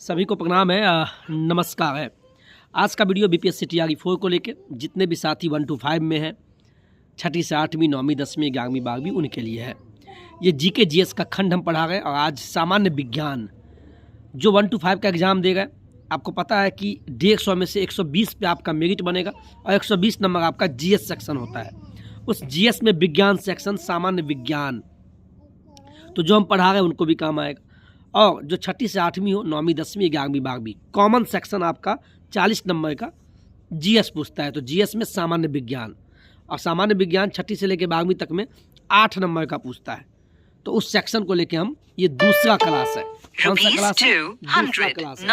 सभी को प्रणाम है, नमस्कार है। आज का वीडियो बीपीएससी टीआरई 4 को लेके जितने भी साथी 1 to 5 में हैं, 6ठी से 8वीं 9वीं 10वीं 11वीं 12वीं उनके लिए है। ये जीके जीएस का खंड हम पढ़ा रहे हैं और आज सामान्य विज्ञान जो 1 to 5 का एग्ज़ाम देगा, आपको पता है कि 150 में से 120 पे आपका मेरिट बनेगा और 120 नंबर आपका जीएस सेक्शन होता है। उस जीएस में विज्ञान सेक्शन सामान्य विज्ञान तो जो हम पढ़ा रहे हैं उनको भी काम आएगा। और जो 6ठी से 8वीं हो, 9वीं 10वीं 11वीं 12वीं कॉमन सेक्शन आपका 40 नंबर का जीएस पूछता है। तो जीएस में सामान्य विज्ञान और सामान्य विज्ञान 6ठी से लेकर 12वीं तक में 8 नंबर का पूछता है। तो उस सेक्शन को लेके हम ये दूसरा क्लास है। कौन सा क्लास है? दूसरा क्लास है।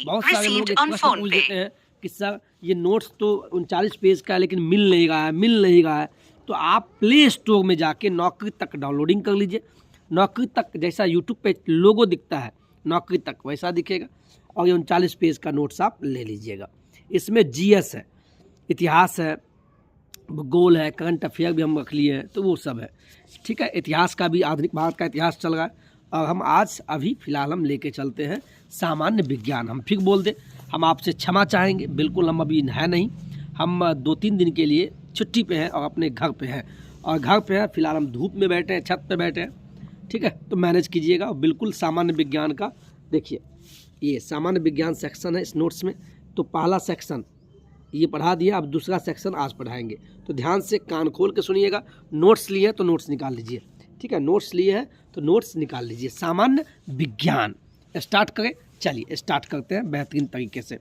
बहुत सारे लोग एक प्रश्न पूछ देते हैं कि सर ये नोट्स तो 39 पेज का है लेकिन मिल नहीं रहा है। तो आप प्ले स्टोर में जाके नौकरी तक डाउनलोडिंग कर लीजिए। नौकरी तक जैसा यूट्यूब पे लोगो दिखता है, नौकरी तक वैसा दिखेगा और ये 39 पेज का नोट्स आप ले लीजिएगा। इसमें जीएस है, इतिहास है, भूगोल है, करंट अफेयर भी हम रख लिए हैं, तो वो सब है। ठीक है, इतिहास का भी, आधुनिक भारत का इतिहास चल रहा है। और हम आज अभी फ़िलहाल हम लेके चलते हैं सामान्य विज्ञान। हम फिर बोल दें, हम आपसे क्षमा चाहेंगे, बिल्कुल हम अभी है नहीं, हम 2-3 दिन के लिए छुट्टी पे हैं और अपने घर पे हैं। और घर पे हैं फ़िलहाल, हम धूप में बैठे हैं, छत पे बैठे हैं। ठीक है, तो मैनेज कीजिएगा। और बिल्कुल सामान्य विज्ञान का देखिए, ये सामान्य विज्ञान सेक्शन है इस नोट्स में। तो पहला सेक्शन ये पढ़ा दिया, अब दूसरा सेक्शन आज पढ़ाएंगे। तो ध्यान से कान खोल के सुनिएगा। नोट्स लिए हैं तो नोट्स निकाल लीजिए। ठीक है, नोट्स लिए हैं तो नोट्स निकाल लीजिए। सामान्य विज्ञान स्टार्ट करें। चलिए स्टार्ट करते हैं बेहतरीन तरीके से।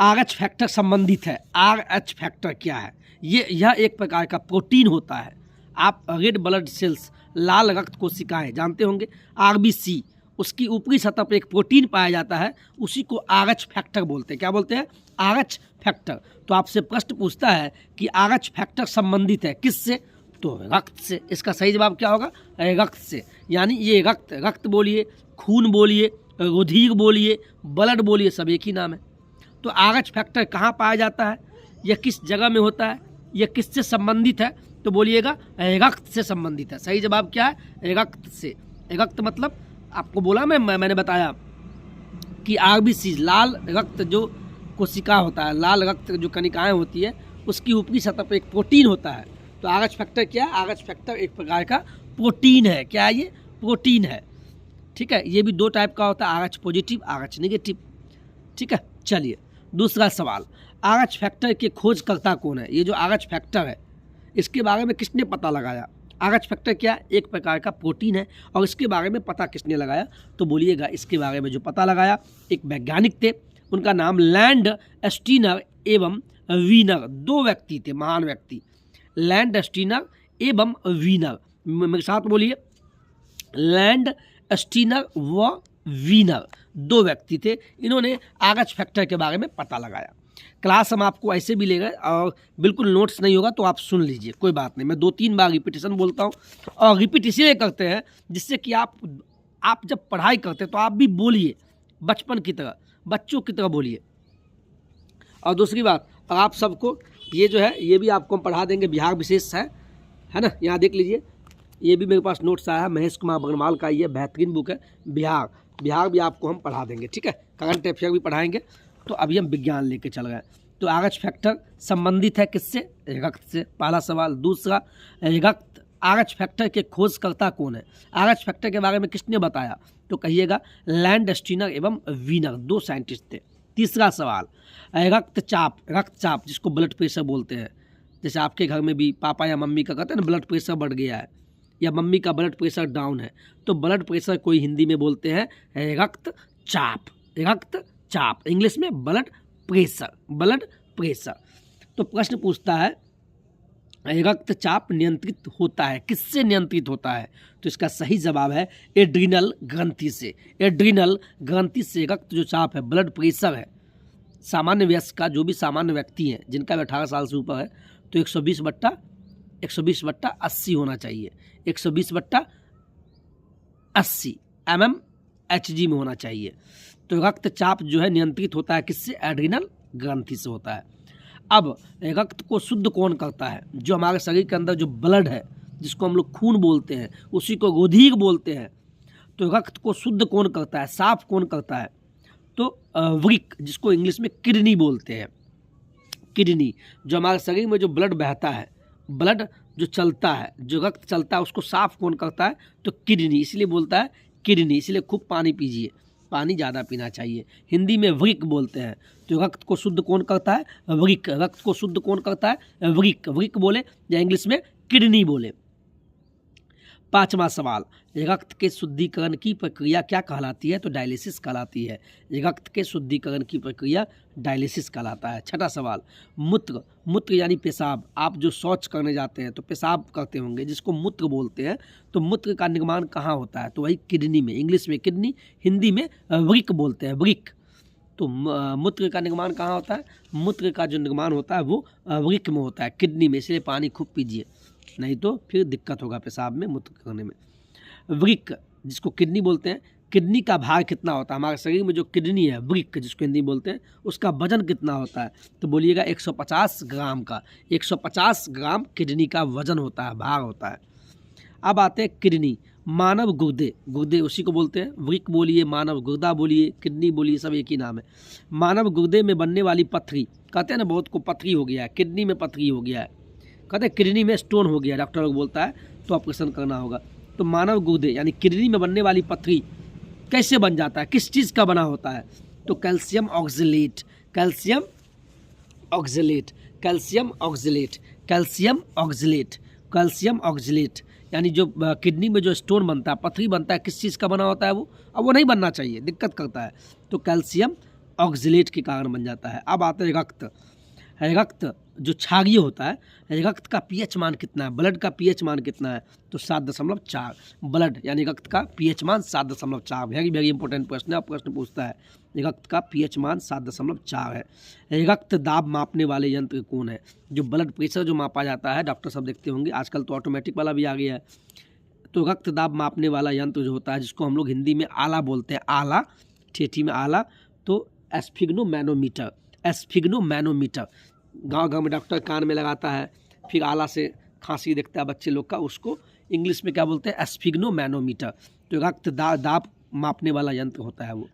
आरएच फैक्टर संबंधित है। आरएच फैक्टर क्या है? यह एक प्रकार का प्रोटीन होता है। आप रेड ब्लड सेल्स, लाल रक्त कोशिकाएं जानते होंगे, आरबीसी, उसकी ऊपरी सतह पर एक प्रोटीन पाया जाता है, उसी को आरएच फैक्टर बोलते हैं। क्या बोलते हैं? RH factor. तो आपसे प्रश्न पूछता है कि आरएच फैक्टर संबंधित है किससे? तो रक्त से। इसका सही जवाब क्या होगा? रक्त से। यानी ये रक्त बोलिए, खून बोलिए, रुधिर बोलिए, ब्लड बोलिए, सब एक ही नाम है। तो आरएच फैक्टर कहाँ पाया जाता है, यह किस जगह में होता है, यह किससे संबंधित है? तो बोलिएगा रक्त से संबंधित है। सही जवाब क्या है? रक्त से। रक्त मतलब आपको बोला मैंने बताया कि आरबीसी, लाल रक्त जो कोशिका होता है, लाल रक्त जो कणिकाएं होती है, उसकी ऊपरी सतह पर एक प्रोटीन होता है। तो आरएच फैक्टर क्या है? आरएच फैक्टर एक प्रकार का प्रोटीन है। क्या है ये? प्रोटीन है। ठीक है, ये भी 2 टाइप का होता है, आरएच पॉजिटिव, आरएच नेगेटिव। ठीक है, चलिए दूसरा सवाल। आरएच फैक्टर के खोजकर्ता कौन है? ये जो आरएच फैक्टर है, इसके बारे में किसने पता लगाया? आरएच फैक्टर क्या? एक प्रकार का प्रोटीन है। और इसके बारे में पता किसने लगाया? तो बोलिएगा, इसके बारे में जो पता लगाया एक वैज्ञानिक थे, उनका नाम लैंडस्टीनर एवं वीनर। 2 व्यक्ति थे, महान व्यक्ति, लैंडस्टीनर एवं वीनर। मेरे साथ बोलिए, लैंडस्टीनर व वीनर 2 व्यक्ति थे। इन्होंने आरएच फैक्टर के बारे में पता लगाया। क्लास हम आपको ऐसे भी ले गए और बिल्कुल नोट्स नहीं होगा तो आप सुन लीजिए, कोई बात नहीं। मैं 2-3 बार रिपीटिशन बोलता हूँ और रिपीट इसलिए करते हैं जिससे कि आप जब पढ़ाई करते हैं तो आप भी बोलिए बचपन की तरह, बच्चों की तरह बोलिए। और दूसरी बात, आप सबको ये जो है ये भी आपको हम पढ़ा देंगे, बिहार विशेष है ना, यहाँ देख लीजिए। ये भी मेरे पास नोट्स आया है, महेश कुमार बगरवाल का, ये बेहतरीन बुक है। बिहार भी आपको हम पढ़ा देंगे। ठीक है, करंट अफेयर भी पढ़ाएंगे। तो अभी हम विज्ञान लेके चल गए। तो आरएच फैक्टर संबंधित है किससे? रक्त से। पहला सवाल। दूसरा, रक्त, आरएच फैक्टर के खोजकर्ता कौन है? आरएच फैक्टर के बारे में किसने बताया? तो कहिएगा लैंडस्टीनर एवं वीनर, 2 साइंटिस्ट थे। तीसरा सवाल, रक्तचाप जिसको ब्लड प्रेशर बोलते हैं। जैसे आपके घर में भी पापा या मम्मी का कहते हैं ना, ब्लड प्रेशर बढ़ गया है या मम्मी का ब्लड प्रेशर डाउन है, तो ब्लड प्रेशर कोई हिंदी में बोलते हैं रक्तचाप। रक्तचाप इंग्लिश में ब्लड प्रेशर। तो प्रश्न पूछता है रक्तचाप नियंत्रित होता है किससे? नियंत्रित होता है। तो इसका सही जवाब है एड्रिनल ग्रंथि से। एड्रिनल ग्रंथि से रक्त जो चाप है, ब्लड प्रेशर है, सामान्य वयस्क का, जो भी सामान्य व्यक्ति हैं जिनका 18 साल से ऊपर है, तो 120/80 होना चाहिए। 120/80 mmHg में होना चाहिए। तो रक्तचाप जो है नियंत्रित होता है किससे? एड्रिनल ग्रंथि से होता है। अब रक्त को शुद्ध कौन करता है? जो हमारे शरीर के अंदर जो ब्लड है, जिसको हम लोग खून बोलते हैं, उसी को रुधिर बोलते हैं। तो रक्त को शुद्ध कौन करता है, साफ कौन करता है? तो वृक्क, जिसको इंग्लिश में किडनी बोलते हैं। किडनी, जो हमारे शरीर में जो ब्लड बहता है, ब्लड जो चलता है, जो रक्त चलता है, उसको साफ कौन करता है? तो किडनी, इसलिए बोलता है किडनी। इसलिए खूब पानी पीजिए, पानी ज़्यादा पीना चाहिए। हिंदी में वृक्क बोलते हैं। तो रक्त को शुद्ध कौन करता है? वृक्क। रक्त को शुद्ध कौन करता है? वृक्क। वृक्क बोले या इंग्लिश में किडनी बोले। पांचवा सवाल, रक्त के शुद्धिकरण की प्रक्रिया क्या कहलाती है? तो डायलिसिस कहलाती है। रक्त के शुद्धिकरण की प्रक्रिया डायलिसिस कहलाता है। छठा सवाल, मूत्र। मूत्र यानी पेशाब। आप जो शौच करने जाते हैं तो पेशाब करते होंगे, जिसको मूत्र बोलते हैं। तो मूत्र का निर्माण कहाँ होता है? तो वही किडनी में। इंग्लिश में किडनी, हिंदी में वृक्क बोलते हैं, वृक्क। तो मूत्र का निर्माण कहाँ होता है? मूत्र का जो निर्माण होता है वो वृक्क में होता है, किडनी में। इसलिए पानी खूब पीजिए, नहीं तो फिर दिक्कत होगा पेशाब में, मूत्र करने में। वृक्क, जिसको किडनी बोलते हैं, किडनी का भार कितना होता है? हमारे शरीर में जो किडनी है, वृक्क जिसको हिंदी बोलते हैं, उसका वजन कितना होता है? तो बोलिएगा 150 ग्राम का। 150 ग्राम किडनी का वजन होता है, भार होता है। अब आते हैं किडनी। मानव गुर्दे, गुर्दे उसी को बोलते हैं। वृक्क बोलिए, मानव गुर्दा बोलिए, किडनी बोलिए, सब एक ही नाम है। मानव गुर्दे में बनने वाली पथरी, कहते हैं ना बहुत को पथरी हो गया है, किडनी में पथरी हो गया है, कहते हैं किडनी में स्टोन हो गया, डॉक्टर लोग बोलता है तो ऑपरेशन करना होगा। तो मानव गुर्दे यानी किडनी में बनने वाली पथरी कैसे बन जाता है, किस चीज़ का बना होता है? तो calcium oxalate, calcium oxalate, calcium oxalate, calcium oxalate, calcium oxalate. यानी जो किडनी में जो स्टोन बनता है, पथरी बनता है, किस चीज़ का बना होता है वो? अब वो नहीं बनना चाहिए, दिक्कत करता है। तो कैल्शियम ऑक्सलेट के कारण बन जाता है। अब आते हैं रक्त। रक्त जो क्षारीय होता है, रक्त का पीएच मान कितना है? ब्लड का पीएच मान कितना है? तो 7.4। ब्लड यानी रक्त का पीएच मान 7.4। वेरी वेरी इंपॉर्टेंट प्रश्न है, प्रश्न पूछता है। रक्त का पीएच मान 7.4 है। रक्त दाब मापने वाले यंत्र कौन है? जो ब्लड प्रेशर जो मापा जाता है, डॉक्टर सब देखते होंगे, आजकल तो ऑटोमेटिक वाला भी आ गया है। तो रक्त दाब मापने वाला यंत्र जो होता है, जिसको हम लोग हिंदी में आला बोलते हैं, आला, ठेठी में आला, तो एस्फिग्नोमैनोमीटर, एस्फिग्नोमैनोमीटर। गांव में डॉक्टर कान में लगाता है, फिर आला से खांसी देखता है बच्चे लोग का, उसको इंग्लिश में क्या बोलते हैं? एस्फिग्नोमैनोमीटर। तो रक्त दाब मापने वाला यंत्र होता है वो।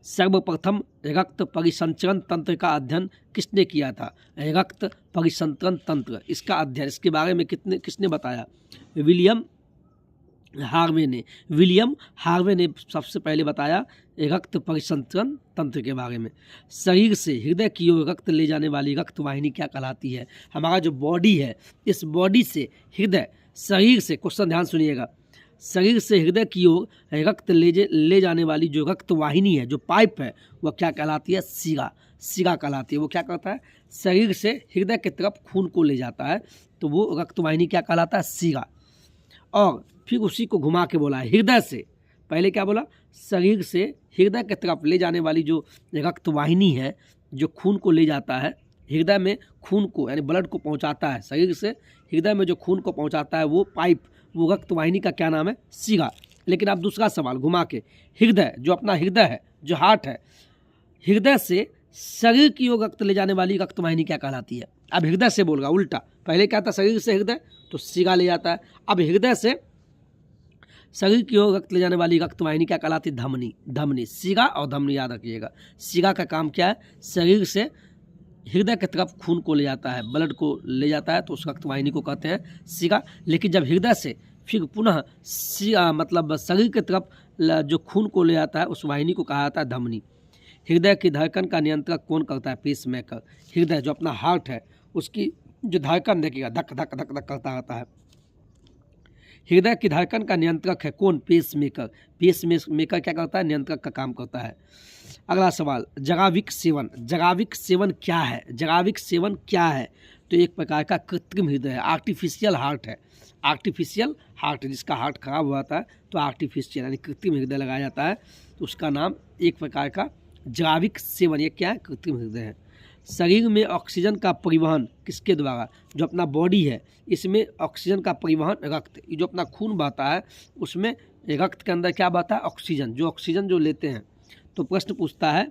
सर्वप्रथम रक्त परिसंचरण तंत्र का अध्ययन किसने किया था? रक्त परिसंचरण तंत्र, इसका अध्ययन, इसके बारे में किसने बताया? विलियम हार्वे ने। विलियम हार्वे ने सबसे पहले बताया रक्त परिसंचरण तंत्र के बारे में। शरीर से हृदय की ओर रक्त ले जाने वाली रक्त वाहिनी क्या कहलाती है? हमारा जो बॉडी है, इस बॉडी से हृदय, शरीर से, क्वेश्चन ध्यान सुनिएगा, शरीर से हृदय की ओर रक्त ले जाने वाली जो रक्त वाहिनी है, जो पाइप है, वह क्या कहलाती है? शिरा, शिरा कहलाती है। वो क्या करता है? शरीर से हृदय की तरफ खून को ले जाता है, तो वो रक्त वाहिनी क्या कहलाता है? शिरा। और फिर उसी को घुमा के बोला हृदय से, पहले क्या बोला? शरीर से हृदय की तरफ ले जाने वाली जो रक्त वाहिनी है, जो खून को ले जाता है, हृदय में खून को यानी ब्लड को पहुंचाता है, शरीर से हृदय में जो खून को पहुंचाता है वो पाइप, वो रक्त वाहिनी का क्या नाम है? शिरा। लेकिन अब दूसरा सवाल घुमा के, हृदय, जो अपना हृदय है, जो हार्ट है, हृदय से शरीर की ओर रक्त ले जाने वाली रक्त वाहिनी क्या कहलाती है? अब हृदय से बोल रहा, उल्टा, पहले क्या था? शरीर से हृदय, तो शिरा ले जाता है। अब हृदय से शरीर की ओर रक्त ले जाने वाली रक्त वाहिनी क्या कहलाती है? धमनी, धमनी। शिरा और धमनी याद रखिएगा। शिरा का काम क्या है? शरीर से हृदय की तरफ खून को ले जाता है, ब्लड को ले जाता है, तो उस रक्त वाहिनी को कहते हैं शिरा। लेकिन जब हृदय से फिर पुनः मतलब शरीर की तरफ जो खून को ले जाता है, उस वाहिनी को कहा जाता है धमनी। हृदय की धड़कन का नियंत्रण कौन करता है? पेसमेकर। हृदय जो अपना हार्ट है, उसकी जो धड़कन देखिएगा, धक धक धक धक करता रहता है। हृदय की धड़कन का नियंत्रक है कौन? पेसमेकर। पेसमेकर क्या करता है? नियंत्रक का काम करता है। अगला सवाल, जराविक सेवन। जराविक सेवन क्या है? जराविक सेवन क्या है? तो एक प्रकार का कृत्रिम हृदय है, आर्टिफिशियल हार्ट है। आर्टिफिशियल हार्ट, जिसका हार्ट खराब हुआ था तो आर्टिफिशियल यानी कृत्रिम हृदय लगाया जाता है, तो उसका नाम एक प्रकार का जराविक सेवन। ये क्या है? कृत्रिम हृदय है। शरीर में ऑक्सीजन का परिवहन किसके द्वारा? जो अपना बॉडी है, इसमें ऑक्सीजन का परिवहन रक्त, जो अपना खून बहता है, उसमें रक्त के अंदर क्या बहता है? ऑक्सीजन। जो ऑक्सीजन जो लेते हैं, तो प्रश्न पूछता है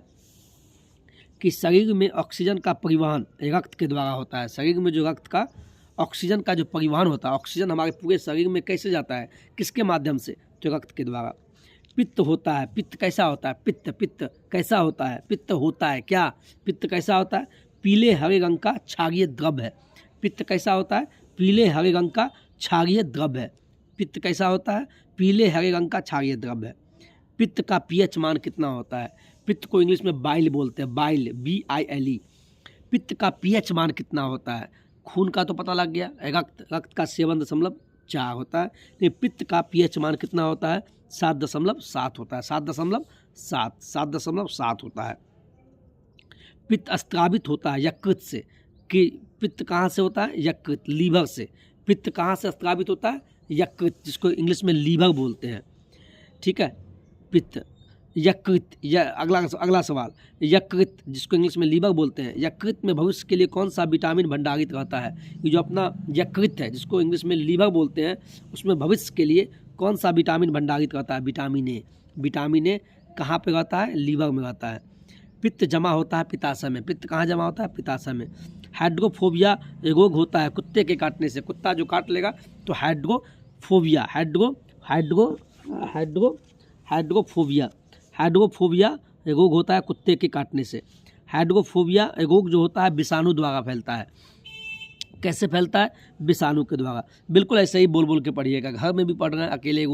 कि शरीर में ऑक्सीजन का परिवहन रक्त के द्वारा होता है। शरीर में जो रक्त का ऑक्सीजन का जो परिवहन होता है, ऑक्सीजन हमारे पूरे शरीर में कैसे जाता है? किसके माध्यम से? तो रक्त के द्वारा। पित्त होता है, पित्त कैसा होता है, पित्त पित्त कैसा होता है, पित्त होता है क्या, पित्त कैसा होता है, पीले हरे रंग का क्षारीय द्रव है। पित्त कैसा होता है, पीले हरे रंग का क्षारीय द्रव है। पित्त कैसा होता है, पीले हरे रंग का क्षारीय द्रव है। पित्त का पीएच मान कितना होता है, पित्त को इंग्लिश में बाइल बोलते हैं, बाइल BILE। पित्त का पीएच मान कितना होता है, खून का तो पता लग गया, रक्त का 7.4 होता है, लेकिन पित्त का पीएच मान कितना होता है, 7.7 होता है, 7.7 होता है। पित्त स्त्रावित होता है यकृत से, कि पित्त कहाँ से होता है, यकृत, लीवर से। पित्त कहाँ से स्त्रावित होता है, यकृत, जिसको इंग्लिश में लीवर बोलते हैं, ठीक है। पित्त यकृत, अगला सवाल, यकृत जिसको इंग्लिश में लीवर बोलते हैं, यकृत में भविष्य के लिए कौन सा विटामिन भंडारित रहता है। ये जो अपना यकृत है जिसको इंग्लिश में लीवर बोलते हैं, उसमें भविष्य के लिए कौन सा विटामिन भंडारित रहता है, विटामिन ए। विटामिन ए कहाँ पे रहता है, लीवर में रहता है। पित्त जमा होता है पित्ताशय में, पित्त कहाँ जमा होता है, पित्ताशय में। हाइड्रोफोबिया रोग होता है कुत्ते के काटने से, कुत्ता जो काट लेगा तो हाइड्रोफोबिया, हाइड्रोफोबिया रोग होता है कुत्ते के काटने से। हाइड्रोफोबिया रोग जो होता है विषाणु द्वारा फैलता है। कैसे फैलता है, विषाणु के द्वारा। बिल्कुल ऐसे ही बोल बोल के पढ़िएगा, घर में भी पढ़ रहे हैं अकेले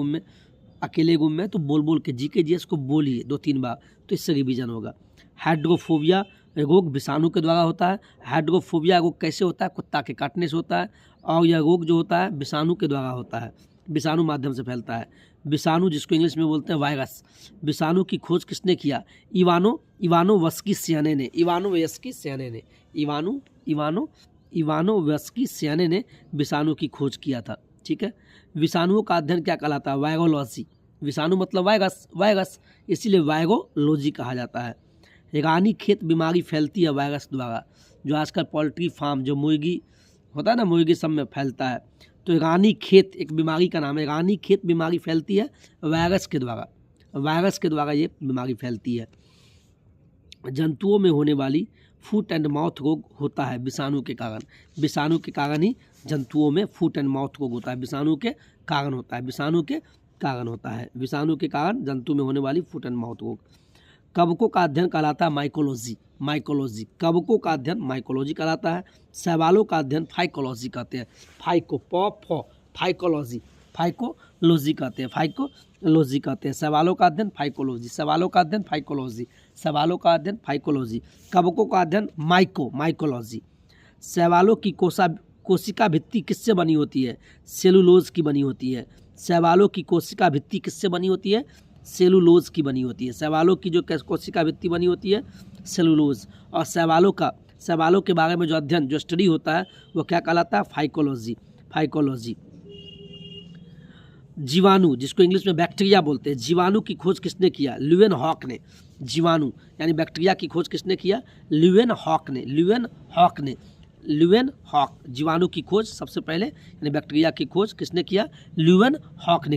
रूम में तो बोल बोल के GK को बोलिए 2-3 बार, तो इससे रिवीजन होगा। हाइड्रोफोबिया रोग विषाणु के द्वारा होता है। हाइड्रोफोबिया रोग कैसे होता है, कुत्ता के काटने से होता है, और यह रोग जो होता है विषाणु के द्वारा होता है, विषाणु माध्यम से फैलता है। विषाणु जिसको इंग्लिश में बोलते हैं वायरस। विषाणु की खोज किसने किया, इवानोवस्की सियाने ने विषाणु की खोज किया था, ठीक है। विषाणुओं का अध्ययन क्या कहलाता है, वायरोलॉजी। विषाणु मतलब वायरस, इसीलिए वायरोलॉजी कहा जाता है। रानीखेत बीमारी फैलती है वायरस द्वारा, जो आजकल पोल्ट्री फार्म, जो मुर्गी होता है ना, मुर्गी सब में फैलता है, तो रानीखेत एक बीमारी का नाम है। रानीखेत बीमारी फैलती है वायरस के द्वारा ये बीमारी फैलती है। जंतुओं में होने वाली फुट एंड माउथ रोग होता है विषाणु के कारण ही जंतुओं में फुट एंड माउथ रोग होता है, विषाणु के कारण जंतु में होने वाली फुट एंड माउथ रोग। कवकों का अध्ययन कहलाता है माइकोलॉजी। कवकों का अध्ययन माइकोलॉजी कहलाता है। शैवालों का अध्ययन फाइकोलॉजी कहते हैं, फाइकोलॉजी कहते हैं। शैवालों का अध्ययन फाइकोलॉजी। कवकों का अध्ययन माइकोलॉजी। शैवालों की कोशिका भित्ति किससे बनी होती है, सेलुलोज की बनी होती है। शैवालों की कोशिका भित्ति किससे बनी होती है, सेलुलोज की बनी होती है। शैवालों की जो कोशिका भित्ति बनी होती है, सेलुलोज। और शैवालों के बारे में जो अध्ययन, जो स्टडी होता है, वो क्या कहलाता है, फाइकोलॉजी। जीवाणु जिसको इंग्लिश में बैक्टीरिया बोलते हैं, जीवाणु की खोज किसने किया, ल्यूवेनहॉक ने। जीवाणु यानी बैक्टीरिया की खोज किसने किया, ल्यूवेनहॉक ने। जीवाणु की खोज सबसे पहले, यानी बैक्टीरिया की खोज किसने किया, ल्यूवेनहॉक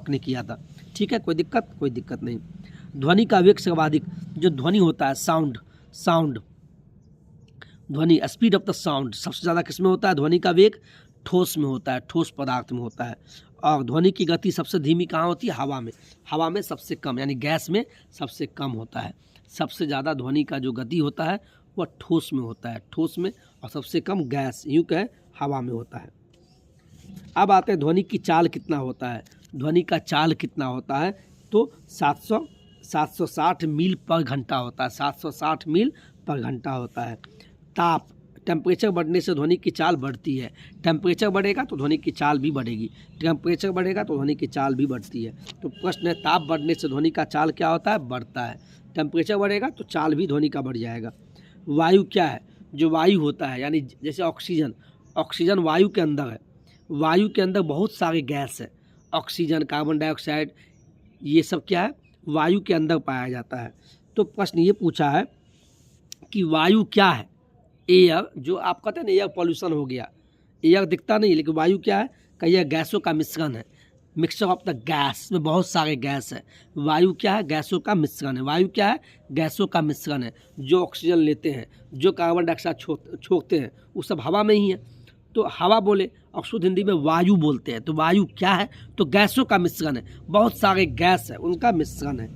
ने किया था, ठीक है। कोई दिक्कत नहीं। ध्वनि का वेग सर्वाधिक, जो ध्वनि होता है, साउंड ध्वनि, स्पीड ऑफ द साउंड सबसे ज़्यादा किसमें होता है, ध्वनि का वेग ठोस में होता है, ठोस पदार्थ में होता है। और ध्वनि की गति सबसे धीमी कहाँ होती है, हवा में सबसे कम, यानी गैस में सबसे कम होता है। सबसे ज़्यादा ध्वनि का जो गति होता है वह ठोस में होता है, और सबसे कम गैस, यूँ कहें, हवा में होता है। अब आते हैं ध्वनि की चाल कितना होता है। ध्वनि का चाल कितना होता है, तो 760 मील पर घंटा होता है, 760 मील पर घंटा होता है। टेम्परेचर बढ़ने से ध्वनि की चाल बढ़ती है। टेम्परेचर बढ़ेगा तो ध्वनि की चाल भी बढ़ेगी, टेम्परेचर बढ़ेगा तो ध्वनि की चाल भी बढ़ती है। तो प्रश्न है, ताप बढ़ने से ध्वनि का चाल क्या होता है, बढ़ता है। टेम्परेचर बढ़ेगा तो चाल भी ध्वनि का बढ़ जाएगा। वायु क्या है, जो वायु होता है, यानी जैसे ऑक्सीजन वायु के अंदर है। वायु के अंदर बहुत सारे गैस है, ऑक्सीजन, कार्बन डाइऑक्साइड, ये सब क्या है, वायु के अंदर पाया जाता है। तो प्रश्न ये पूछा है कि वायु क्या है, एयर, जो आप कहते हैं ना एयर पॉल्यूशन हो गया, एयर दिखता नहीं, लेकिन वायु क्या है, कई यह गैसों का मिश्रण है, मिक्सचर ऑफ द गैस, में बहुत सारे गैस है। वायु क्या है, गैसों का मिश्रण है। वायु क्या है, गैसों का मिश्रण है। जो ऑक्सीजन लेते हैं, जो कार्बन डाइऑक्साइड छोड़ते हैं, वो सब हवा में ही है। तो हवा बोले और शुद्ध हिंदी में वायु बोलते हैं। तो वायु क्या है? तो गैसों का मिश्रण है, बहुत सारे गैस है उनका मिश्रण है।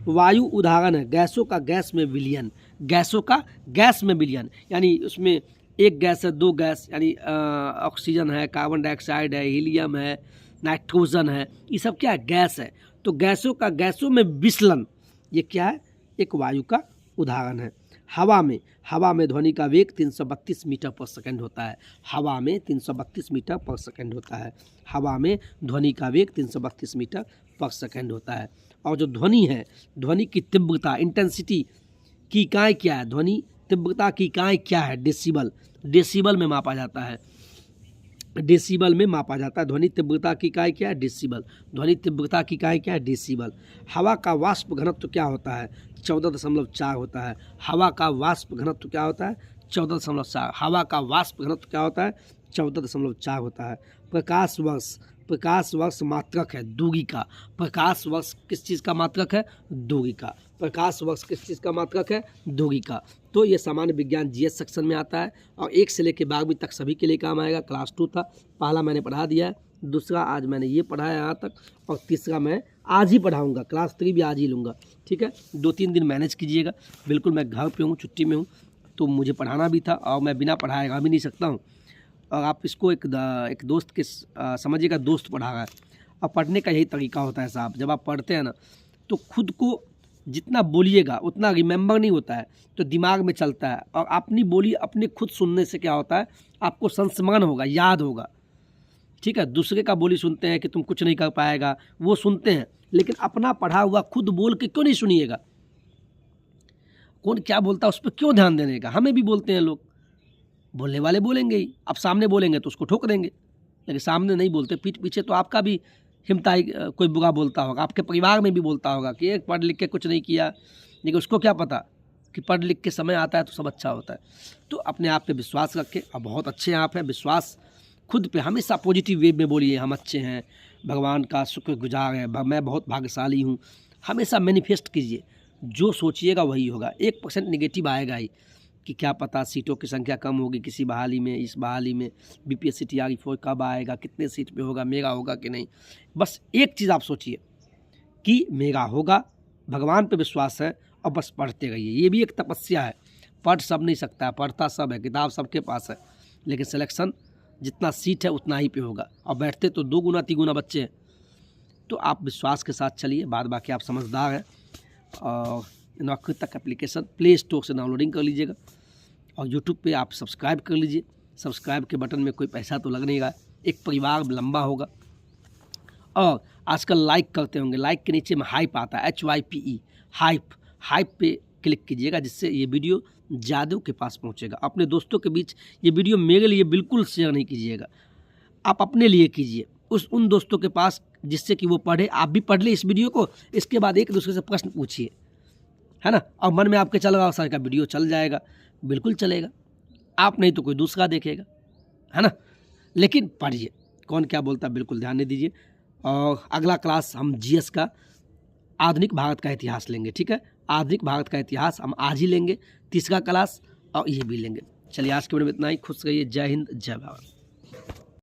वायु उदाहरण है गैसों का गैस में विलयन, गैसों का गैस में विलयन, यानी उसमें एक गैस है, दो गैस, यानी ऑक्सीजन है, कार्बन डाइऑक्साइड है, हीलियम है, नाइट्रोजन है, ये सब क्या है? गैस है। तो गैसों का गैसों में विचलन, ये क्या है? एक वायु का उदाहरण है। हवा में ध्वनि का वेग 332 मीटर पर सेकंड होता है। हवा में 332 मीटर पर सेकंड होता है। हवा में ध्वनि का वेग 332 मीटर पर सेकंड होता है। और जो ध्वनि है, ध्वनि की तीव्रता, इंटेंसिटी की इकाई क्या है? ध्वनि तीव्रता की इकाई क्या है? डेसिबल। डेसिबल में मापा जाता है, डेसिबल में मापा जाता है। ध्वनि तीव्रता की इकाई क्या है? डेसिबल। ध्वनि तीव्रता की इकाई क्या है? डेसिबल। हवा का वाष्प घनत्व क्या होता है? 14.4 होता है। हवा का वाष्प घनत्व क्या होता है? 14.4। हवा का वाष्प घनत्व क्या होता है? 14.4 होता है। प्रकाश वर्ष मात्रक है दूरी का। प्रकाश वर्ष किस चीज़ का मात्रक है? दूरी का। प्रकाश वर्ष किस चीज़ का मात्रक है? दूरी का। तो ये सामान्य विज्ञान जीएस सेक्शन में आता है और 1 से लेकर 12वीं तक सभी के लिए काम आएगा। क्लास 2 था, पहला मैंने पढ़ा दिया है, दूसरा आज मैंने ये पढ़ाया यहाँ तक, और तीसरा मैं आज ही पढ़ाऊँगा। क्लास 3 भी आज ही लूँगा, ठीक है। 2-3 दिन मैनेज कीजिएगा। बिल्कुल मैं घर पे हूँ, छुट्टी में हूँ, तो मुझे पढ़ाना भी था और मैं बिना पढ़ाए रह भी नहीं सकता हूँ। और आप इसको एक दोस्त के समझिएगा, दोस्त पढ़ा रहा है। और पढ़ने का यही तरीका होता है साहब, जब आप पढ़ते हैं ना तो खुद को जितना बोलिएगा उतना रिमेंबर नहीं होता है, तो दिमाग में चलता है। और अपनी बोली अपने खुद सुनने से क्या होता है? आपको संस्मरण होगा, याद होगा, ठीक है। दूसरे का बोली सुनते हैं कि तुम कुछ नहीं कर पाएगा, वो सुनते हैं, लेकिन अपना पढ़ा हुआ खुद बोल के क्यों नहीं सुनिएगा? कौन क्या बोलता है उस पर क्यों ध्यान देने का? हमें भी बोलते हैं लोग, बोलने वाले बोलेंगे ही। अब सामने बोलेंगे तो उसको ठोक देंगे, लेकिन सामने नहीं बोलते, पीठ पीछे तो आपका भी हिम्मताई कोई बुरा बोलता होगा, आपके परिवार में भी बोलता होगा कि एक पढ़ लिख के कुछ नहीं किया, लेकिन उसको क्या पता कि पढ़ लिख के समय आता है तो सब अच्छा होता है। तो अपने आप पे विश्वास रखें, और बहुत अच्छे आप हैं, विश्वास खुद पे हमेशा पॉजिटिव वे में बोलिए, हम अच्छे हैं, भगवान का शुक्रगुजार है, मैं बहुत भाग्यशाली हूँ। हमेशा मैनिफेस्ट कीजिए, जो सोचिएगा वही होगा। 1% नेगेटिव आएगा ही कि क्या पता सीटों की संख्या कम होगी किसी बहाली में, इस बहाली में बीपीएससी तैयारी 4 कब आएगा, कितने सीट पे होगा, मेरा होगा कि नहीं। बस एक चीज़ आप सोचिए कि मेरा होगा, भगवान पे विश्वास है, और बस पढ़ते रहिए। ये भी एक तपस्या है, पढ़ सब नहीं सकता है, पढ़ता सब है, किताब सबके पास है, लेकिन सिलेक्शन जितना सीट है उतना ही पे होगा, और बैठते तो 2 गुना 3 गुना बच्चे हैं। तो आप विश्वास के साथ चलिए, बाद बाकी आप समझदार हैं। और नौकरी तक एप्लीकेशन प्ले स्टोर से डाउनलोडिंग कर लीजिएगा, और यूट्यूब पे आप सब्सक्राइब कर लीजिए। सब्सक्राइब के बटन में कोई पैसा तो लग नहीं रहा है, एक परिवार लंबा होगा। और आजकल लाइक करते होंगे, लाइक के नीचे में हाइप आता है, HYPE, हाइप पे क्लिक कीजिएगा, जिससे ये वीडियो ज़्यादा के पास पहुंचेगा। अपने दोस्तों के बीच ये वीडियो मेरे लिए बिल्कुल शेयर नहीं कीजिएगा, आप अपने लिए कीजिए, उन दोस्तों के पास जिससे कि वो पढ़े, आप भी पढ़ ले इस वीडियो को। इसके बाद एक दूसरे से प्रश्न पूछिए, है ना। और मन में आपके चल रहा सर का वीडियो चल जाएगा, बिल्कुल चलेगा, आप नहीं तो कोई दूसरा देखेगा, है ना। लेकिन पढ़िए, कौन क्या बोलता है बिल्कुल ध्यान नहीं दीजिए। और अगला क्लास हम जीएस का आधुनिक भारत का इतिहास लेंगे, ठीक है। आधुनिक भारत का इतिहास हम आज ही लेंगे, तीसरा क्लास, और ये भी लेंगे। चलिए आज के वीडियो में इतना ही। खुश रहिए। जय हिंद, जय भारत।